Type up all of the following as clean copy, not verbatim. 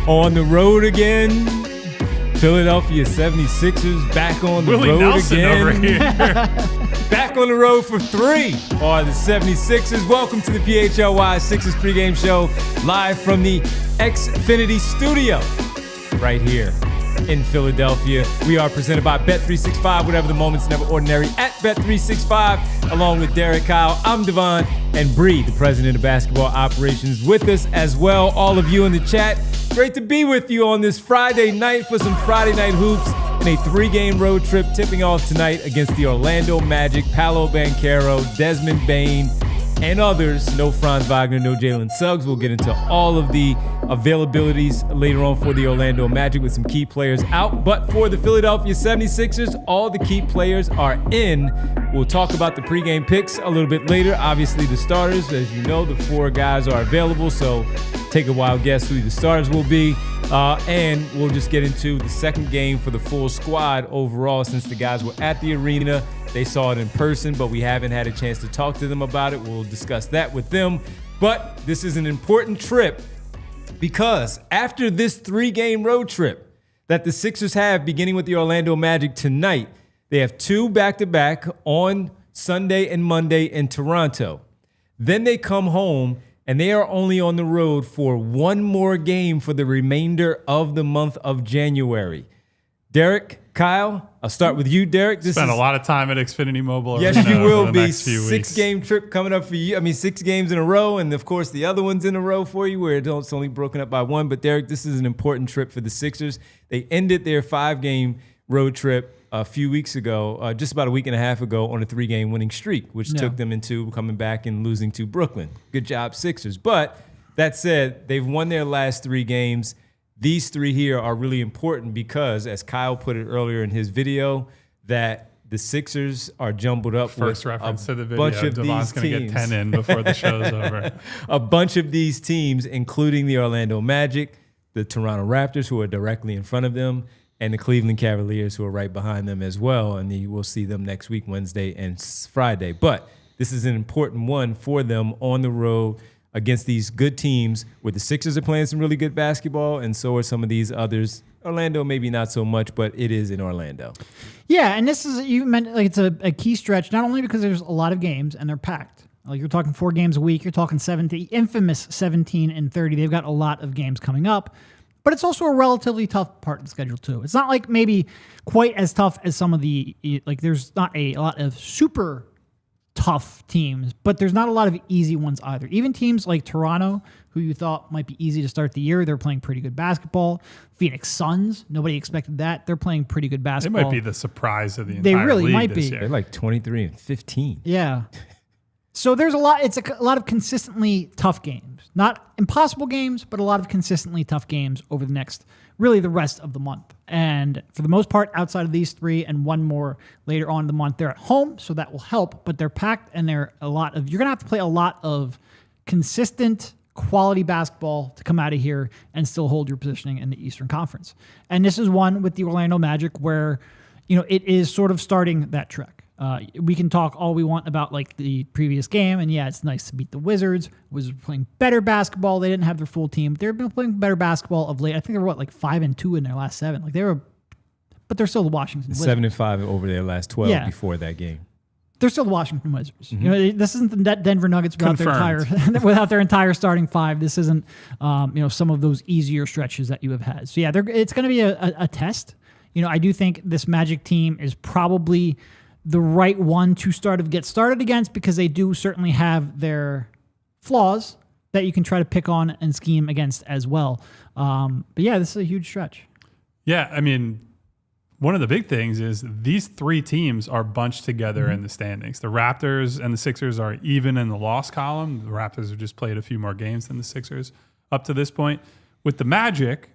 On the road again. Philadelphia 76ers back on the Willie road Nelson again. over here. Back on the road for 3 are the 76ers. Welcome to the PHLY Sixers pregame show, live from the Xfinity studio right here in Philadelphia. We are presented by Bet365, whatever the moment's never ordinary, at Bet365, along with Derek Kyle. I'm Devon, and Bree, the president of basketball operations, with us as well. All of you in the chat, great to be with you on this Friday night for some Friday night hoops in a 3-game road trip, tipping off tonight against the Orlando Magic. Paolo Banchero, Desmond Bane, and others. No Franz Wagner, no Jalen Suggs. We'll get into all of the availabilities later on for the Orlando Magic with some key players out. But for the Philadelphia 76ers, all the key players are in. We'll talk about the pregame picks a little bit later. Obviously, the starters, as you know, the 4 guys are available. So take a wild guess who the starters will be. And we'll just get into the second game for the full squad overall, since the guys were at the arena. They saw it in person, but we haven't had a chance to talk to them about it. We'll discuss that with them. But this is an important trip because after this 3-game road trip that the Sixers have, beginning with the Orlando Magic tonight, they have 2 back-to-back on Sunday and Monday in Toronto. Then they come home, and they are only on the road for 1 more game for the remainder of the month of January. Derek, Kyle, I'll start with you, Derek. Spent a lot of time at Xfinity Mobile. Yes, you will be. 6 6-game trip coming up for you. I mean, 6 games in a row, and of course the other one's in a row for you, where it's only broken up by 1. But Derek, this is an important trip for the Sixers. They ended their 5-game road trip a few weeks ago, just about a week and a half ago, on a 3-game winning streak, which took them into coming back and losing to Brooklyn. Good job, Sixers. But that said, they've won their last 3 games. These 3 here are really important because, as Kyle put it earlier in his video, that the Sixers are jumbled up First with reference a to the video. bunch of Devon's these going to teams. get 10 in before the show's over. A bunch of these teams, including the Orlando Magic, the Toronto Raptors, who are directly in front of them, and the Cleveland Cavaliers, who are right behind them as well. And we'll see them next week, Wednesday and Friday. But this is an important one for them on the road against these good teams, where the Sixers are playing some really good basketball, and so are some of these others. Orlando, maybe not so much, but it is in Orlando. Yeah, and this is, you meant, like, it's a key stretch, not only because there's a lot of games and they're packed. Like, you're talking 4 games a week, you're talking 17, infamous 17 and 30. They've got a lot of games coming up, but it's also a relatively tough part of the schedule too. It's not like maybe quite as tough as some of the, like, there's not a lot of super tough teams, but there's not a lot of easy ones either. Even teams like Toronto, who you thought might be easy to start the year, they're playing pretty good basketball. Phoenix Suns, nobody expected that. They're playing pretty good basketball. They might be the surprise of the entire league. They really might be. They're like 23 and 15. Yeah. So there's a lot. It's a lot of consistently tough games. Not impossible games, but a lot of consistently tough games over the next, really the rest of the month. And for the most part, outside of these 3 and 1 more later on in the month, they're at home, so that will help. But they're packed, and they're a lot of. You're gonna have to play a lot of consistent, quality basketball to come out of here and still hold your positioning in the Eastern Conference. And this is one with the Orlando Magic where, it is sort of starting that trek. We can talk all we want about, like, the previous game, and yeah, it's nice to beat the Wizards. Wizards were playing better basketball. They didn't have their full team. They've been playing better basketball of late. I think they were 5-2 in their last 7. Like, but they're still the Washington Wizards. 7-5 over their last 12 before that game. They're still the Washington Wizards. Mm-hmm. This isn't the Denver Nuggets without their entire starting 5. This isn't some of those easier stretches that you have had. So yeah, it's going to be a test. I do think this Magic team is probably the right one to get started against, because they do certainly have their flaws that you can try to pick on and scheme against as well. But yeah, this is a huge stretch. Yeah, I mean, one of the big things is these 3 teams are bunched together in the standings. The Raptors and the Sixers are even in the loss column. The Raptors have just played a few more games than the Sixers up to this point. With the Magic,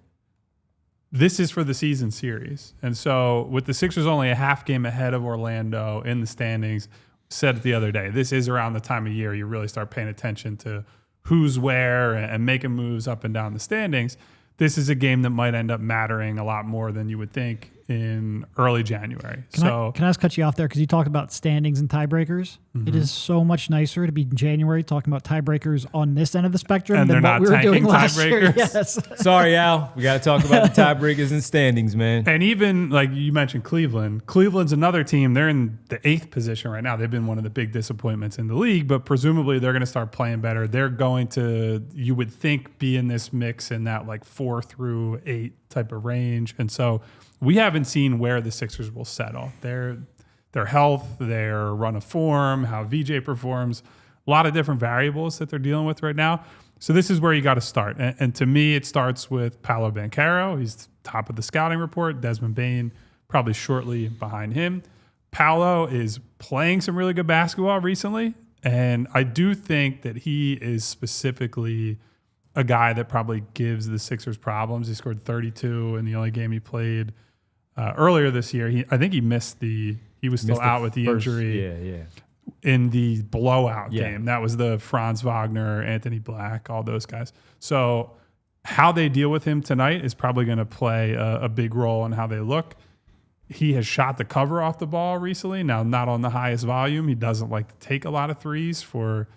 this is for the season series. And so with the Sixers only a half game ahead of Orlando in the standings, said it the other day, this is around the time of year you really start paying attention to who's where and making moves up and down the standings. This is a game that might end up mattering a lot more than you would think in early January. Can I just cut you off there? Because you talked about standings and tiebreakers. Mm-hmm. It is so much nicer to be in January talking about tiebreakers on this end of the spectrum And than they're what not we were doing tanking last year. tiebreakers? Yes. Sorry, Al. We got to talk about the tiebreakers and standings, man. And even like you mentioned Cleveland. Cleveland's another team. They're in the 8th position right now. They've been one of the big disappointments in the league, but presumably they're going to start playing better. They're going to, you would think, be in this mix in that like 4 through 8 type of range. And so we haven't seen where the Sixers will settle. Their health, their run of form, how VJ performs, a lot of different variables that they're dealing with right now. So this is where you got to start. And to me, it starts with Paolo Banchero. He's top of the scouting report. Desmond Bane probably shortly behind him. Paolo is playing some really good basketball recently. And I do think that he is specifically a guy that probably gives the Sixers problems. He scored 32 in the only game he played earlier this year. I think he missed he was still out with the injury in the blowout game. That was the Franz Wagner, Anthony Black, all those guys. So how they deal with him tonight is probably going to play a big role in how they look. He has shot the cover off the ball recently. Now, not on the highest volume. He doesn't like to take a lot of threes for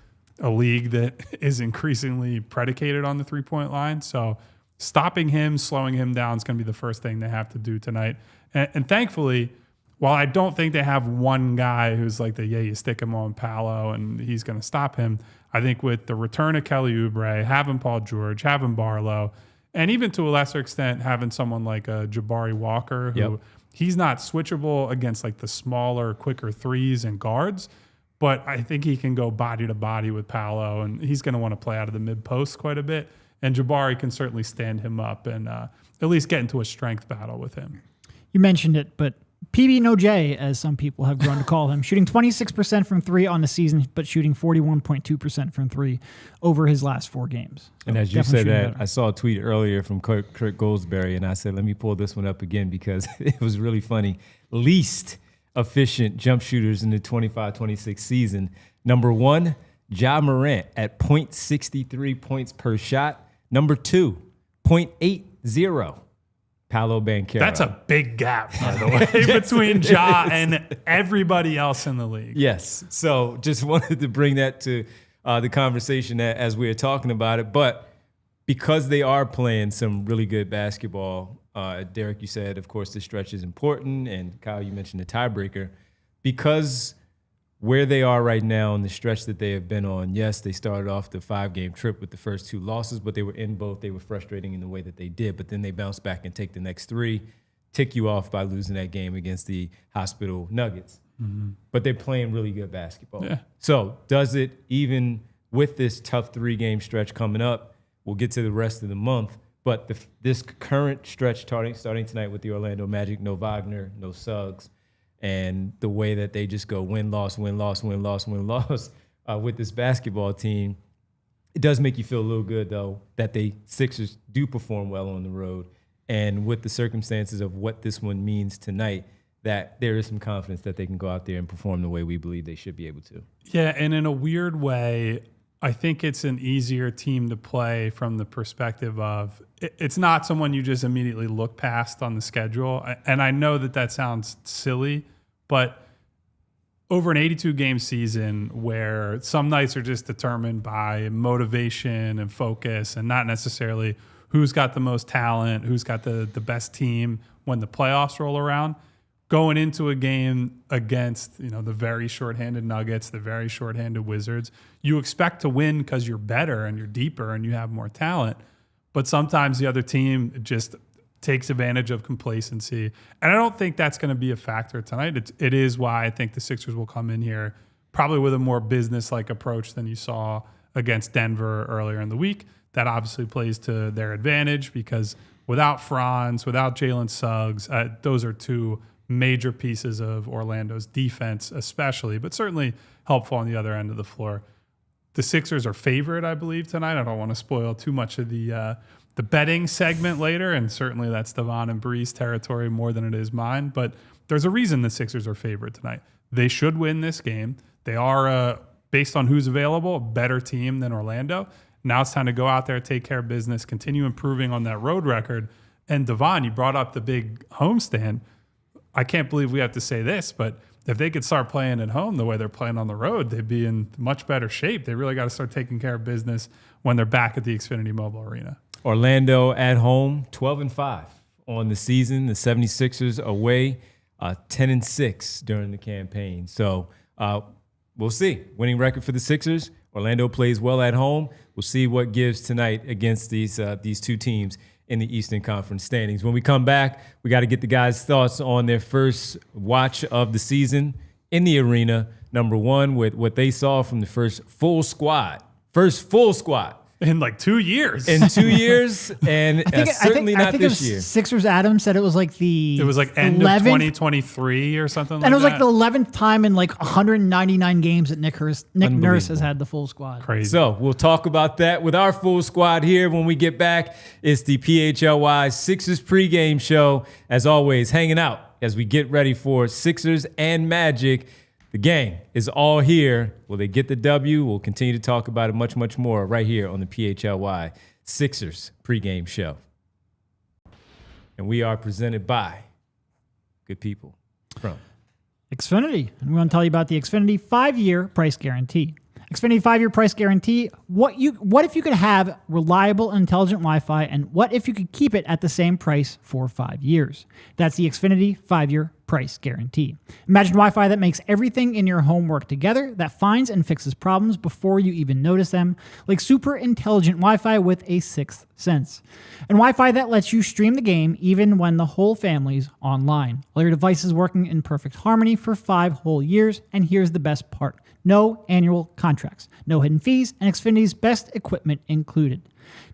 a league that is increasingly predicated on the three-point line. So stopping him, slowing him down is going to be the first thing they have to do tonight. And thankfully, while I don't think they have one guy who's like you stick him on Paolo and he's going to stop him, I think with the return of Kelly Oubre, having Paul George, having Barlow, and even to a lesser extent having someone like a Jabari Walker, who he's not switchable against like the smaller, quicker threes and guards, but I think he can go body to body with Paolo, and he's going to want to play out of the mid post quite a bit. And Jabari can certainly stand him up and at least get into a strength battle with him. You mentioned it, but PB No J, as some people have grown to call him, shooting 26% from 3 on the season, but shooting 41.2% from 3 over his last 4 games. So and as you said that, better. I saw a tweet earlier from Kurt Goldsberry, and I said, let me pull this one up again because it was really funny. Least efficient jump shooters in the 25-26 season. Number 1, Ja Morant at 0.63 points per shot. Number 2, 0.80. Paolo Banchero. That's a big gap, by the way, between Ja and everybody else in the league. Yes. So just wanted to bring that to the conversation as we were talking about it. But because they are playing some really good basketball, Derek, you said, of course, the stretch is important. And Kyle, you mentioned the tiebreaker. Because where they are right now in the stretch that they have been on, yes, they started off the 5-game trip with the first 2 losses, but they were in both. They were frustrating in the way that they did, but then they bounced back and take the next 3, tick you off by losing that game against the Hospital Nuggets. Mm-hmm. But they're playing really good basketball. Yeah. So does it, even with this tough 3-game stretch coming up, we'll get to the rest of the month, but this current stretch starting tonight with the Orlando Magic, no Wagner, no Suggs, and the way that they just go win-loss with this basketball team, it does make you feel a little good, though, that Sixers do perform well on the road. And with the circumstances of what this one means tonight, that there is some confidence that they can go out there and perform the way we believe they should be able to. Yeah, and in a weird way, I think it's an easier team to play from the perspective of it's not someone you just immediately look past on the schedule. And I know that sounds silly, but over an 82-game season where some nights are just determined by motivation and focus and not necessarily who's got the most talent, who's got the best team when the playoffs roll around, going into a game against the very shorthanded Nuggets, the very shorthanded Wizards, you expect to win because you're better and you're deeper and you have more talent. But sometimes the other team just takes advantage of complacency. And I don't think that's going to be a factor tonight. It is why I think the Sixers will come in here probably with a more business-like approach than you saw against Denver earlier in the week. That obviously plays to their advantage because without Franz, without Jalen Suggs, those are 2 major pieces of Orlando's defense especially, but certainly helpful on the other end of the floor. The Sixers are favored, I believe, tonight. I don't want to spoil too much of the betting segment later, and certainly that's Devon and Bree's territory more than it is mine, but there's a reason the Sixers are favored tonight. They should win this game. They are, based on who's available, a better team than Orlando. Now it's time to go out there, take care of business, continue improving on that road record. And Devon, you brought up the big homestand. I can't believe we have to say this, but if they could start playing at home the way they're playing on the road, they'd be in much better shape. They really got to start taking care of business when they're back at the Xfinity Mobile Arena. Orlando at home, 12-5 on the season. The 76ers away, 10-6 during the campaign. So we'll see. Winning record for the Sixers. Orlando plays well at home. We'll see what gives tonight against these two teams in the Eastern Conference standings. When we come back, we got to get the guys' thoughts on their first watch of the season in the arena. Number one, with what they saw from the first full squad. In like 2 years. In 2 years, and certainly not this year. Sixers Adam said it was like It was like end 11th, of 2023 or something like that. And it was like the 11th time in like 199 games that Nick Nurse has had the full squad. Crazy. So we'll talk about that with our full squad here when we get back. It's the PHLY Sixers pregame show. As always, hanging out as we get ready for Sixers and Magic. The gang is all here. Will they get the W? We'll continue to talk about it much, much more right here on the PHLY Sixers pregame show. And we are presented by good people from Xfinity. And we want to tell you about the Xfinity 5-year price guarantee. Xfinity 5-year price guarantee. What if you could have reliable and intelligent Wi-Fi, and what if you could keep it at the same price for 5 years? That's the Xfinity 5-year price guarantee. Imagine Wi-Fi that makes everything in your home work together, that finds and fixes problems before you even notice them, like super intelligent Wi-Fi with a sixth sense. And Wi-Fi that lets you stream the game even when the whole family's online. All your devices working in perfect harmony for 5 whole years, and here's the best part. No annual contracts, no hidden fees, and Xfinity's best equipment included.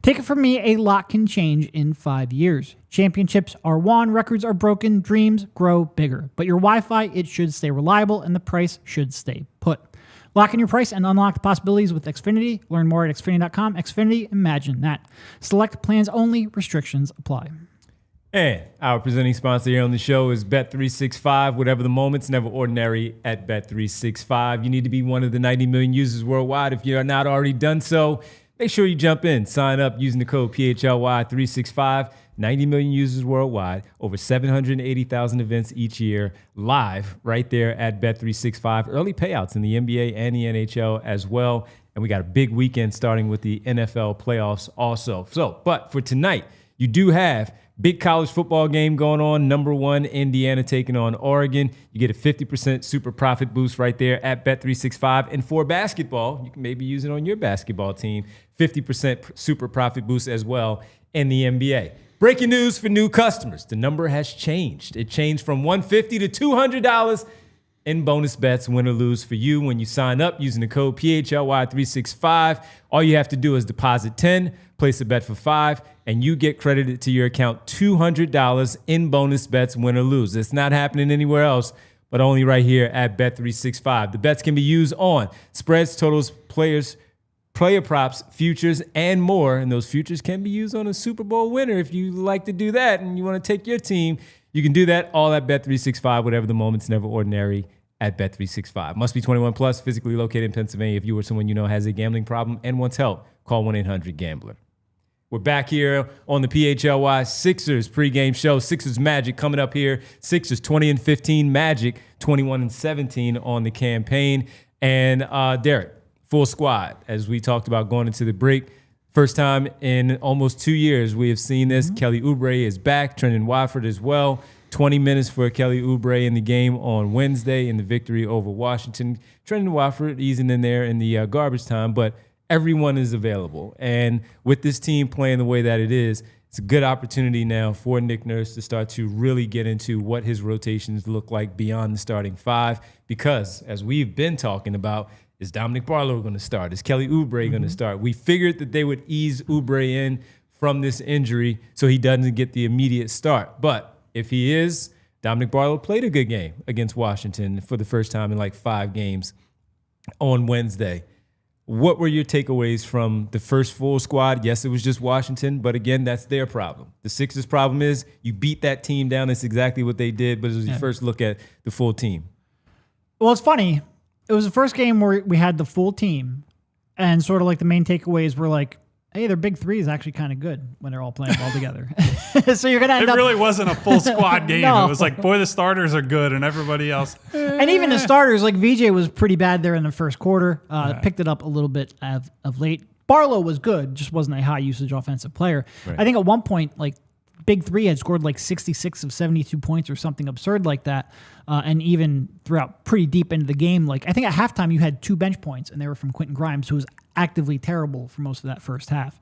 Take it from me, a lot can change in 5 years. Championships are won, records are broken, dreams grow bigger. But your Wi-Fi, it should stay reliable, and the price should stay put. Lock in your price and unlock the possibilities with Xfinity. Learn more at Xfinity.com. Xfinity, imagine that. Select plans only, restrictions apply. And our presenting sponsor here on the show is Bet365. Whatever the moment's never ordinary at Bet365. You need to be one of the 90 million users worldwide. If you are not already done so, make sure you jump in. Sign up using the code PHLY365. 90 million users worldwide. Over 780,000 events each year. Live right there at Bet365. Early payouts in the NBA and the NHL as well. And we got a big weekend starting with the NFL playoffs also. But for tonight, you do have big college football game going on. Number 1, Indiana taking on Oregon. You get a 50% super profit boost right there at Bet365. And for basketball, you can maybe use it on your basketball team. 50% super profit boost as well in the NBA. Breaking news for new customers. The number has changed. It changed from $150 to $200 in bonus bets, win or lose for you when you sign up using the code PHLY365. All you have to do is deposit 10, place a bet for 5, and you get credited to your account $200 in bonus bets, win or lose. It's not happening anywhere else, but only right here at Bet365. The bets can be used on spreads, totals, players, player props, futures, and more. And those futures can be used on a Super Bowl winner. If you like to do that and you want to take your team, you can do that all at Bet365, whatever the moment's never ordinary at Bet365. Must be 21 plus, physically located in Pennsylvania. If you or someone you know has a gambling problem and wants help, call 1-800-GAMBLER. We're back here on the PHLY Sixers pregame show. Sixers Magic coming up here. Sixers 20-15, Magic 21-17 on the campaign. And Derek, full squad, as we talked about going into the break. First time in almost 2 years we have seen this. Kelly Oubre is back. Trendon Watford as well. 20 minutes for Kelly Oubre in the game on Wednesday in the victory over Washington. Trendon Watford easing in there in the garbage time, but everyone is available. And with this team playing the way that it is, it's a good opportunity now for Nick Nurse to start to really get into what his rotations look like beyond the starting 5. Because, as we've been talking about, is Dominic Barlow going to start? Is Kelly Oubre going to start? We figured that they would ease Oubre in from this injury so he doesn't get the immediate start. But if he is, Dominic Barlow played a good game against Washington for the first time in like 5 games on Wednesday. What were your takeaways from the first full squad? Yes, it was just Washington, but again, that's their problem. The Sixers' problem is you beat that team down. That's exactly what they did, but it was your first look at the full team. Well, it's funny. It was the first game where we had the full team, and sort of like the main takeaways were like Hey, their big three is actually kind of good when they're all playing well together. So you're going to end up... It really wasn't a full squad game. No. It was like, boy, the starters are good and everybody else. And even the starters, like VJ was pretty bad there in the first quarter. Picked it up a little bit of late. Barlow was good, just wasn't a high usage offensive player. Right. I think at one point, like Big Three had scored like 66 of 72 points or something absurd like that. And even throughout pretty deep into the game, like I think at halftime you had 2 bench points and they were from Quentin Grimes, who was actively terrible for most of that first half.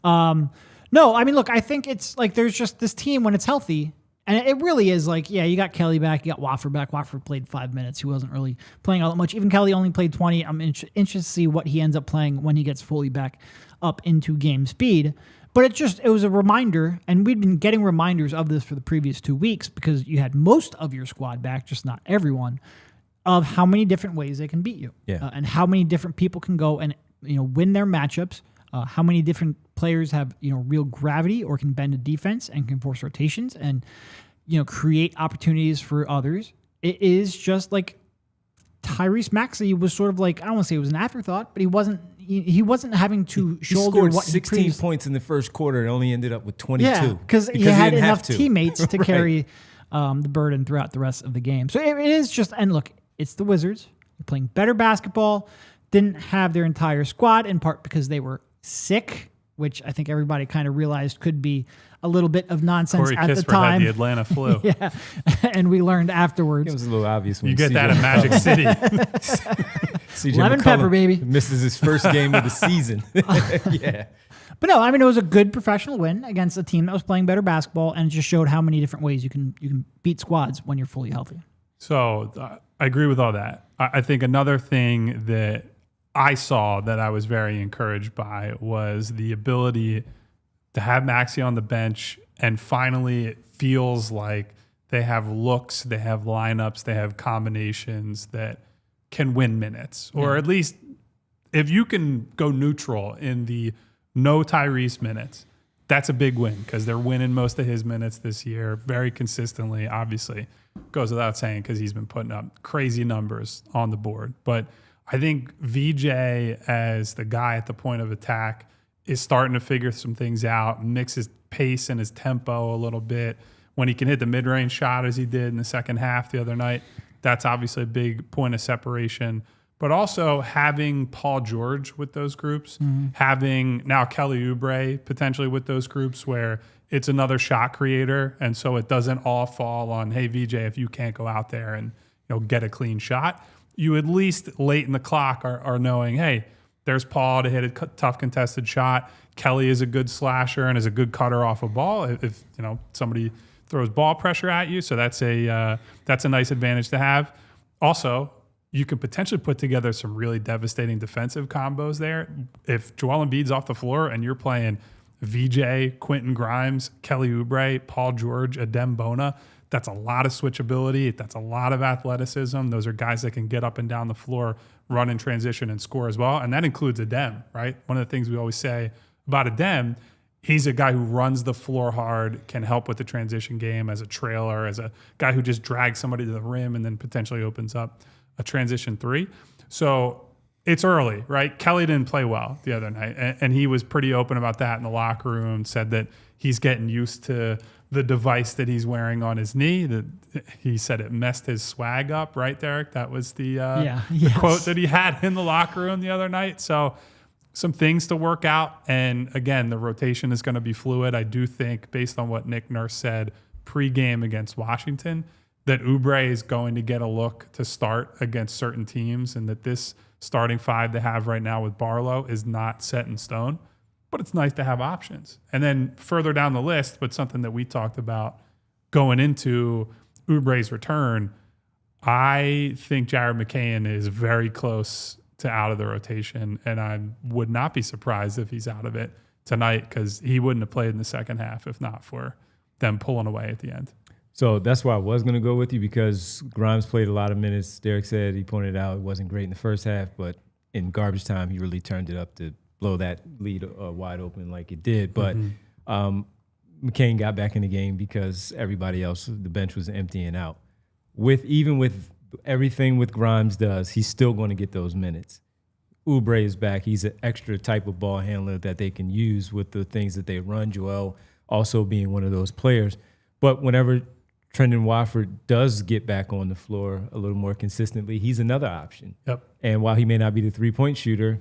No, I mean, look, I think it's like there's just this team when it's healthy, and it really is like, yeah, you got Kelly back, you got Wofford back. Wofford played 5 minutes. He wasn't really playing all that much. Even Kelly only played 20. I'm interested to see what he ends up playing when he gets fully back up into game speed. But it was a reminder, and we'd been getting reminders of this for the previous 2 weeks because you had most of your squad back, just not everyone, of how many different ways they can beat you, and how many different people can go and win their matchups. How many different players have real gravity or can bend a defense and can force rotations and create opportunities for others. It is just like Tyrese Maxey was sort of like, I don't want to say it was an afterthought, but he wasn't having to shoulder scored what 16 points in the first quarter and only ended up with 22. Yeah, because he had enough teammates to carry the burden throughout the rest of the game. So it is just, and look, it's the Wizards. They're playing better basketball. Didn't have their entire squad, in part because they were sick, which I think everybody kind of realized could be a little bit of nonsense Corey at Kispert the time. had the Atlanta flu. Yeah, and we learned afterwards. It was a little obvious when you get that in Magic City. CJ Lemon McCollum pepper, baby. Misses his first game of the season. Yeah. But no, I mean, it was a good professional win against a team that was playing better basketball, and it just showed how many different ways you can beat squads when you're fully healthy. So I agree with all that. I think another thing that I saw that I was very encouraged by was the ability to have Maxey on the bench, and finally it feels like they have looks, they have lineups, they have combinations that can win minutes. Or at least if you can go neutral in the no Tyrese minutes, that's a big win because they're winning most of his minutes this year very consistently. Obviously, goes without saying because he's been putting up crazy numbers on the board. But I think VJ as the guy at the point of attack is starting to figure some things out, mix his pace and his tempo a little bit. When he can hit the mid-range shot as he did in the second half the other night, that's obviously a big point of separation. But also having Paul George with those groups, having now Kelly Oubre potentially with those groups where it's another shot creator, and so it doesn't all fall on, hey, VJ, if you can't go out there and get a clean shot, you at least late in the clock are knowing, hey, there's Paul to hit a tough contested shot. Kelly is a good slasher and is a good cutter off a ball if somebody throws ball pressure at you. So that's a nice advantage to have. Also, you can potentially put together some really devastating defensive combos there. If Joel Embiid's off the floor and you're playing VJ, Quentin Grimes, Kelly Oubre, Paul George, Adem Bona, that's a lot of switchability. That's a lot of athleticism. Those are guys that can get up and down the floor, run in transition, and score as well. And that includes Adem, right? One of the things we always say about Adem, he's a guy who runs the floor hard, can help with the transition game as a trailer, as a guy who just drags somebody to the rim and then potentially opens up a transition three. So it's early, right? Kelly didn't play well the other night, and he was pretty open about that in the locker room, said that he's getting used to the device that he's wearing on his knee. That he said it messed his swag up, right, Derek? That was the quote that he had in the locker room the other night. So some things to work out. And again, the rotation is going to be fluid. I do think, based on what Nick Nurse said pregame against Washington, that Oubre is going to get a look to start against certain teams, and that this starting five they have right now with Barlow is not set in stone. But it's nice to have options. And then further down the list, but something that we talked about going into Oubre's return, I think Jared McCain is very close to out of the rotation, and I would not be surprised if he's out of it tonight because he wouldn't have played in the second half if not for them pulling away at the end. So that's why I was going to go with you, because Grimes played a lot of minutes. Derek said, he pointed out, it wasn't great in the first half, but in garbage time, he really turned it up to blow that lead wide open like it did. But McCain got back in the game because everybody else, the bench was emptying out. Even with everything with Grimes does, he's still going to get those minutes. Oubre is back, he's an extra type of ball handler that they can use with the things that they run. Joel also being one of those players. But whenever Trendon Watford does get back on the floor a little more consistently, he's another option. Yep. And while he may not be the three-point shooter,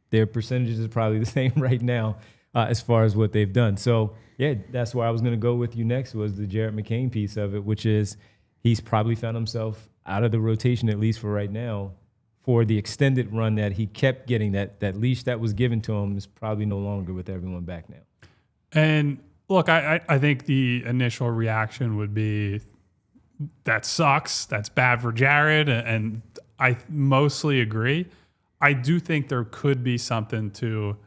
their percentages are probably the same right now as far as what they've done. So, yeah, that's where I was going to go with you next, was the Jared McCain piece of it, which is he's probably found himself out of the rotation, at least for right now, for the extended run that he kept getting. That leash that was given to him is probably no longer with everyone back now. And look, I think the initial reaction would be, that sucks. That's bad for Jared. And I mostly agree. I do think there could be something to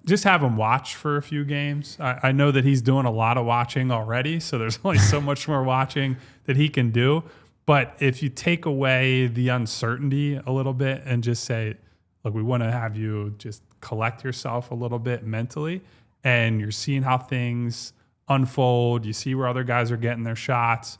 just have him watch for a few games. I know that he's doing a lot of watching already, so there's only so much more watching that he can do. But if you take away the uncertainty a little bit and just say, look, we want to have you just collect yourself a little bit mentally, and you're seeing how things unfold, you see where other guys are getting their shots,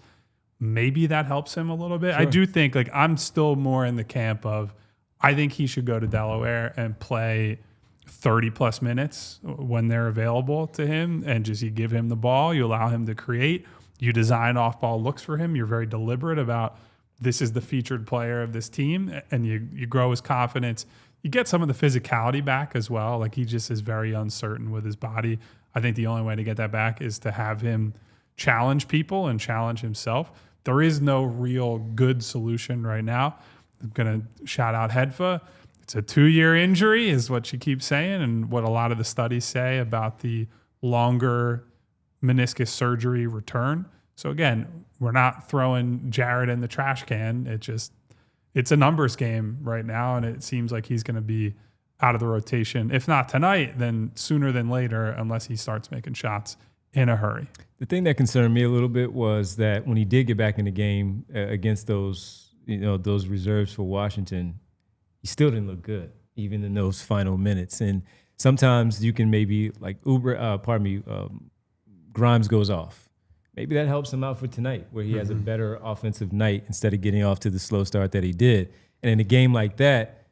maybe that helps him a little bit. Sure. I do think, like, I'm still more in the camp of, I think he should go to Delaware and play 30 plus minutes when they're available to him, and just you give him the ball, you allow him to create, you design off ball looks for him, you're very deliberate about, this is the featured player of this team, and you grow his confidence. You get some of the physicality back as well. Like, he just is very uncertain with his body. I think the only way to get that back is to have him challenge people and challenge himself. There is no real good solution right now. I'm going to shout out Hedfa. It's a 2-year injury is what she keeps saying, and what a lot of the studies say about the longer meniscus surgery return. So again, we're not throwing Jared in the trash can. It's a numbers game right now, and it seems like he's going to be out of the rotation. If not tonight, then sooner than later, unless he starts making shots in a hurry. The thing that concerned me a little bit was that when he did get back in the game against those reserves for Washington, he still didn't look good, even in those final minutes. And sometimes you can maybe, like Grimes goes off. Maybe that helps him out for tonight, where he has a better offensive night instead of getting off to the slow start that he did. And in a game like that,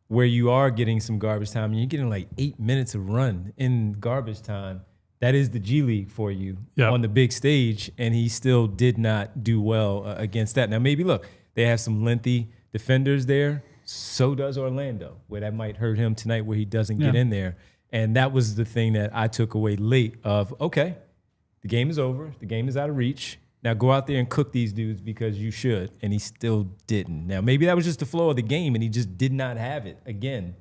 where you are getting some garbage time, and you're getting like 8 minutes of run in garbage time, that is the G League for you on the big stage, and he still did not do well against that. Now, maybe, look, they have some lengthy defenders there. So does Orlando, where that might hurt him tonight, where he doesn't get in there. And that was the thing that I took away late of, okay, the game is over. The game is out of reach. Now go out there and cook these dudes because you should. And he still didn't. Now, maybe that was just the flow of the game, and he just did not have it again.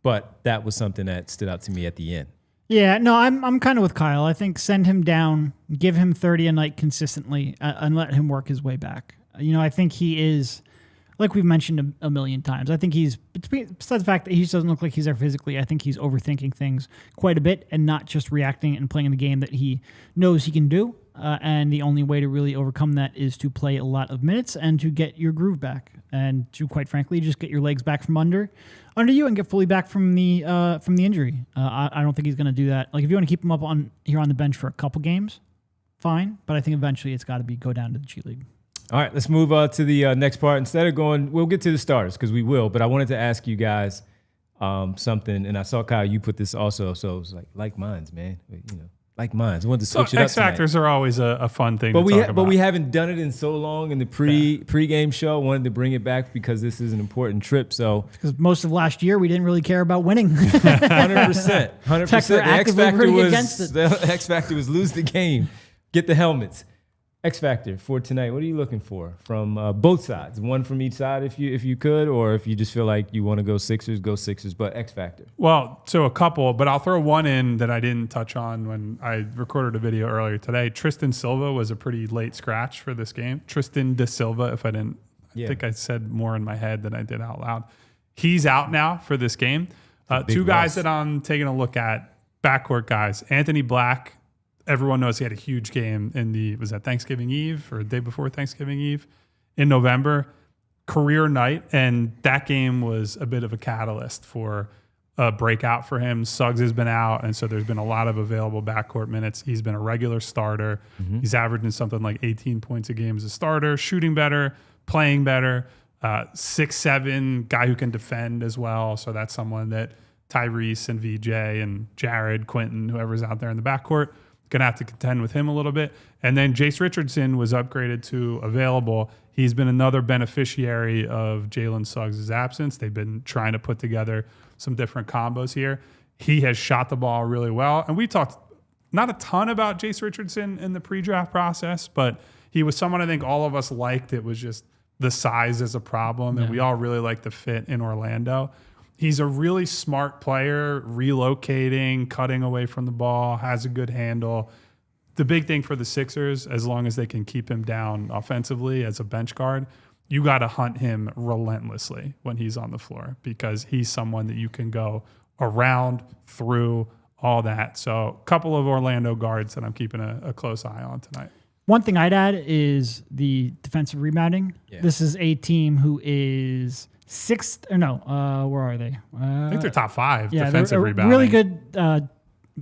But that was something that stood out to me at the end. Yeah, no, I'm kind of with Kyle. I think send him down, give him 30 a night consistently, and let him work his way back. I think he is, like we've mentioned a million times, I think he's, besides the fact that he just doesn't look like he's there physically, I think he's overthinking things quite a bit and not just reacting and playing the game that he knows he can do. And the only way to really overcome that is to play a lot of minutes and to get your groove back, and to, quite frankly, just get your legs back from under you and get fully back from the injury. I don't think he's going to do that. Like, if you want to keep him up on the bench for a couple games, fine. But I think eventually it's got to go down to the G League. All right, let's move on to the next part. Instead of going, we'll get to the starters because we will, but I wanted to ask you guys something, and I saw, Kyle, you put this also, so it was like minds, man. Like minds. I wanted to switch it up X Factors tonight. are always a fun thing to talk about. But we haven't done it in so long in the pregame show. I wanted to bring it back because this is an important trip. So because most of last year we didn't really care about winning. 100%. The X Factor was lose the game, get the helmets. X Factor for tonight. What are you looking for from both sides? One from each side, if you could, or if you just feel like you want to go Sixers, go Sixers. But X Factor. Well, so a couple, but I'll throw one in that I didn't touch on when I recorded a video earlier today. Tristan Silva was a pretty late scratch for this game. Tristan de Silva, if I didn't, I think I said more in my head than I did out loud. He's out now for this game. Two guys that I'm taking a look at, backcourt guys. Anthony Black. Everyone knows he had a huge game was that Thanksgiving Eve or the day before Thanksgiving Eve in November, career night. And that game was a bit of a catalyst for a breakout for him. Suggs has been out, and so there's been a lot of available backcourt minutes. He's been a regular starter. Mm-hmm. He's averaging something like 18 points a game as a starter, shooting better, playing better. 6'7" guy who can defend as well. So that's someone that Tyrese and VJ and Jared, Quentin, whoever's out there in the backcourt, going to have to contend with him a little bit. And then Jace Richardson was upgraded to available. He's been another beneficiary of Jalen Suggs' absence. They've been trying to put together some different combos here. He has shot the ball really well. And we talked not a ton about Jace Richardson in the pre-draft process, but he was someone I think all of us liked. It was just the size is a problem, and we all really like the fit in Orlando. He's a really smart player, relocating, cutting away from the ball, has a good handle. The big thing for the Sixers, as long as they can keep him down offensively as a bench guard, you got to hunt him relentlessly when he's on the floor, because he's someone that you can go around, through, all that. So a couple of Orlando guards that I'm keeping a close eye on tonight. One thing I'd add is the defensive rebounding. Yeah. This is a team who is sixth, or no, where are they? I think they're top 5 defensive rebounding. Really good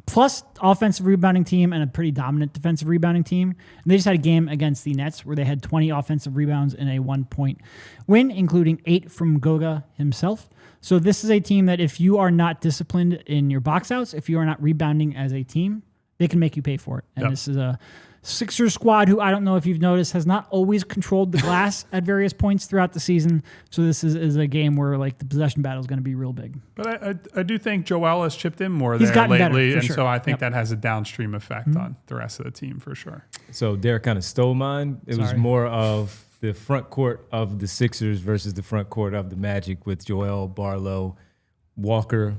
plus offensive rebounding team and a pretty dominant defensive rebounding team. And they just had a game against the Nets where they had 20 offensive rebounds in a 1-point win, including 8 from Goga himself. So this is a team that if you are not disciplined in your box outs, if you are not rebounding as a team, they can make you pay for it. And this is a Sixers squad who, I don't know if you've noticed, has not always controlled the glass at various points throughout the season. So this is a game where like the possession battle is going to be real big. But I do think Joel has chipped in more there lately, and so I think that has a downstream effect on the rest of the team for sure. So Derek kind of stole mine. It was more of the front court of the Sixers versus the front court of the Magic, with Joel, Barlow, Walker,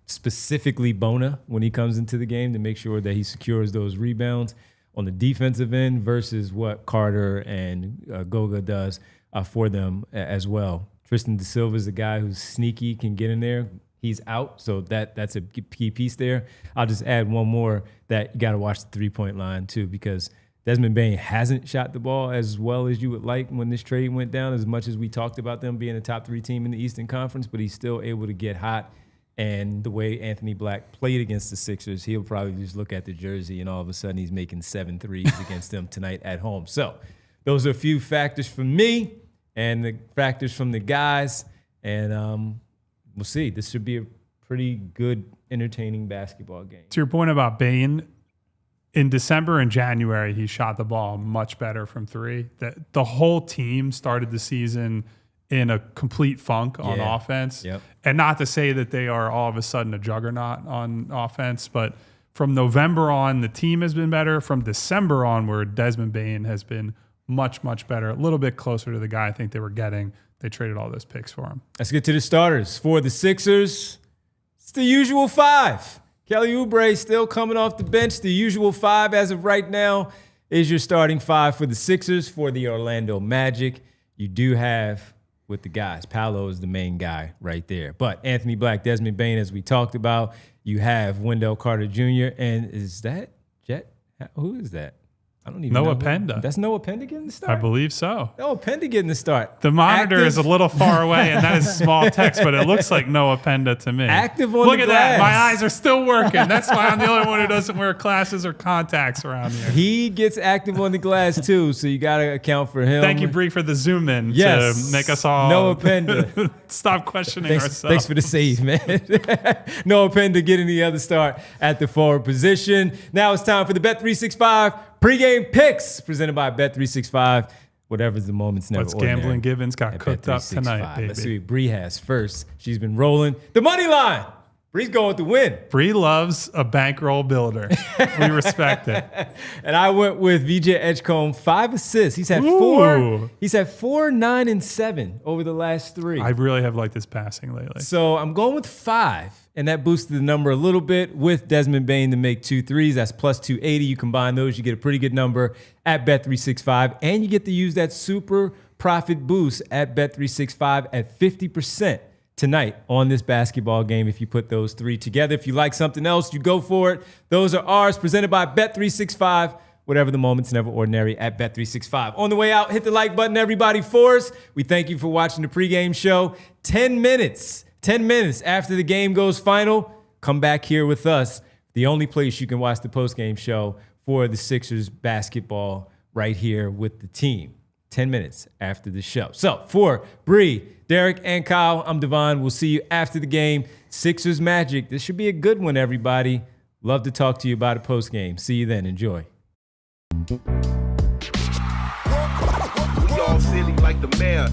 specifically Bona when he comes into the game, to make sure that he secures those rebounds on the defensive end versus what Carter and Goga does for them as well. Tristan Da Silva is a guy who's sneaky, can get in there. He's out, so that's a key piece there. I'll just add one more, that you got to watch the three-point line too, because Desmond Bane hasn't shot the ball as well as you would like when this trade went down, as much as we talked about them being a top 3 team in the Eastern Conference, but he's still able to get hot. And the way Anthony Black played against the Sixers, he'll probably just look at the jersey and all of a sudden he's making 7 threes against them tonight at home. So those are a few factors from me and the factors from the guys. And we'll see. This should be a pretty good, entertaining basketball game. To your point about Bane, in December and January, he shot the ball much better from 3. The whole team started the season in a complete funk on offense. Yep. And not to say that they are all of a sudden a juggernaut on offense, but from November on, the team has been better. From December onward, Desmond Bane has been much, much better, a little bit closer to the guy I think they were getting. They traded all those picks for him. Let's get to the starters. For the Sixers, it's the usual 5. Kelly Oubre still coming off the bench. The usual 5 as of right now is your starting 5 for the Sixers. For the Orlando Magic, you do have, with the guys, Paolo is the main guy right there. But Anthony Black, Desmond Bane, as we talked about, you have Wendell Carter Jr. And is that Jet? Who is that? I don't even know. Noah Penda. That's Noah Penda getting the start? I believe so. Noah Penda getting the start. The monitor is a little far away, and that is small text, but it looks like Noah Penda to me. Active on Look the at glass. that. My eyes are still working. That's why I'm the only one who doesn't wear glasses or contacts around here. He gets active on the glass, too, so you got to account for him. Thank you, Bree, for the zoom in to make us all Noah Penda. stop questioning ourselves. Thanks for the save, man. Noah Penda getting the other start at the forward position. Now it's time for the Bet365 pregame picks, presented by Bet365. Whatever's the moment's never What's ordinary. Gambling Givens got cooked up tonight, baby. Let's see what Bree has first. She's been rolling the money line. Bree's going with the win. Bree loves a bankroll builder. We respect it. And I went with VJ Edgecombe, 5 assists. He's had 4. He's had 4, 9, and 7 over the last 3. I really have liked his passing lately. So I'm going with 5, and that boosted the number a little bit with Desmond Bane to make 2 threes. That's plus 280. You combine those, you get a pretty good number at Bet365, and you get to use that super profit boost at Bet365 at 50%. Tonight on this basketball game, if you put those 3 together. If you like something else, you go for it. Those are ours, presented by Bet365. Whatever the moment's never ordinary at Bet365. On the way out, hit the like button, everybody, for us. We thank you for watching the pregame show. 10 minutes after the game goes final, come back here with us. The only place you can watch the postgame show for the Sixers basketball right here with the team. 10 minutes after the show. So for Bree, Derek, and Kyle, I'm Devon. We'll see you after the game. Sixers Magic. This should be a good one, everybody. Love to talk to you about it post game. See you then. Enjoy. We all silly like the mayor.